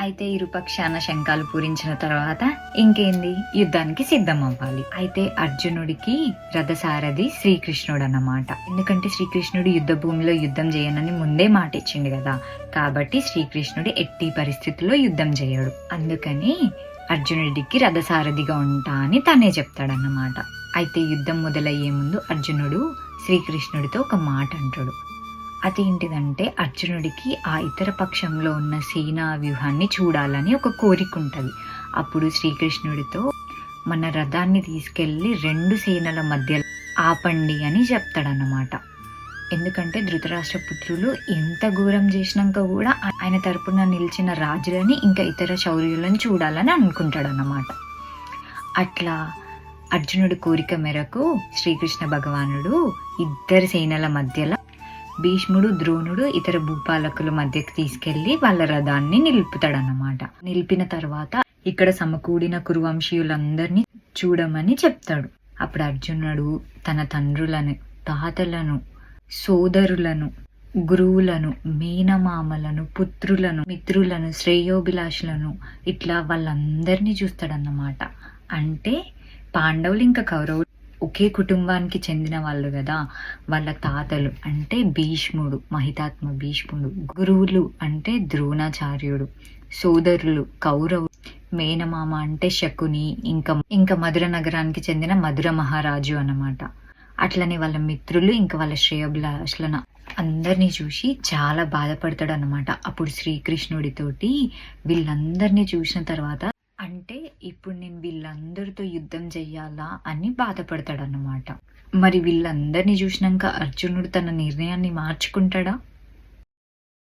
అయితే ఇరుపక్షాన శంఖాలు పూరించిన తర్వాత ఇంకేంది, యుద్ధానికి సిద్ధం అవ్వాలి. అయితే అర్జునుడికి రథసారథి శ్రీకృష్ణుడు అన్నమాట. ఎందుకంటే శ్రీకృష్ణుడు యుద్ధ భూమిలో యుద్ధం చేయనని ముందే మాట ఇచ్చిండు కదా, కాబట్టి శ్రీకృష్ణుడు ఎట్టి పరిస్థితుల్లో యుద్ధం చేయడు. అందుకని అర్జునుడికి రథసారథిగా ఉంటా అని తనే చెప్తాడన్నమాట. అయితే యుద్ధం మొదలయ్యే ముందు అర్జునుడు శ్రీకృష్ణుడితో ఒక మాట అంటాడు. అదేంటిదంటే అర్జునుడికి ఆ ఇతర పక్షంలో ఉన్న సేనా వ్యూహాన్ని చూడాలని ఒక కోరిక ఉంటుంది. అప్పుడు శ్రీకృష్ణుడితో మన రథాన్ని తీసుకెళ్లి 2 సేనల మధ్య ఆపండి అని చెప్తాడన్నమాట. ఎందుకంటే ధృతరాష్ట్ర పుత్రులు ఎంత ఘోరం చేసినాక కూడా ఆయన తరపున నిలిచిన రాజులని ఇంకా ఇతర శౌర్యులను చూడాలని అనుకుంటాడన్నమాట. అట్లా అర్జునుడి కోరిక మేరకు శ్రీకృష్ణ భగవానుడు 2 సేనల మధ్యలో భీష్ముడు, ద్రోణుడు ఇతర భూపాలకుల మధ్యకి తీసుకెళ్లి వాళ్ళ రథాన్ని నిలుపుతాడన్నమాట. నిలిపిన తర్వాత ఇక్కడ సమకూడిన కురువంశీయులందరినీ చూడమని చెప్తాడు. అప్పుడు అర్జునుడు తన తండ్రులను, తాతలను, సోదరులను, గురువులను, మేనమామలను, పుత్రులను, మిత్రులను, శ్రేయోభిలాషులను ఇట్లా వాళ్ళందరినీ చూస్తాడన్నమాట. అంటే పాండవులు ఇంకా కౌరవులు ఒకే కుటుంబానికి చెందిన వాళ్ళు కదా. వాళ్ళ తాతలు అంటే భీష్ముడు, మహితాత్మ భీష్ముడు, గురువులు అంటే ద్రోణాచార్యుడు, సోదరులు కౌరవులు, మేనమామ అంటే శకుని, ఇంకా మధుర నగరానికి చెందిన మధుర మహారాజు అన్నమాట. అట్లనే వాళ్ళ మిత్రులు ఇంకా వాళ్ళ శ్రేయోభిలాషులను అందరినీ చూసి చాలా బాధపడతాడు అన్నమాట. అప్పుడు శ్రీకృష్ణుడితోటి వీళ్ళందరినీ చూసిన తర్వాత అంటే ఇప్పుడు నేను వీళ్ళందరితో యుద్ధం చెయ్యాలా అని బాధపడతాడు అన్నమాట. మరి వీళ్ళందరినీ చూసినాక అర్జునుడు తన నిర్ణయాన్ని మార్చుకుంటాడా?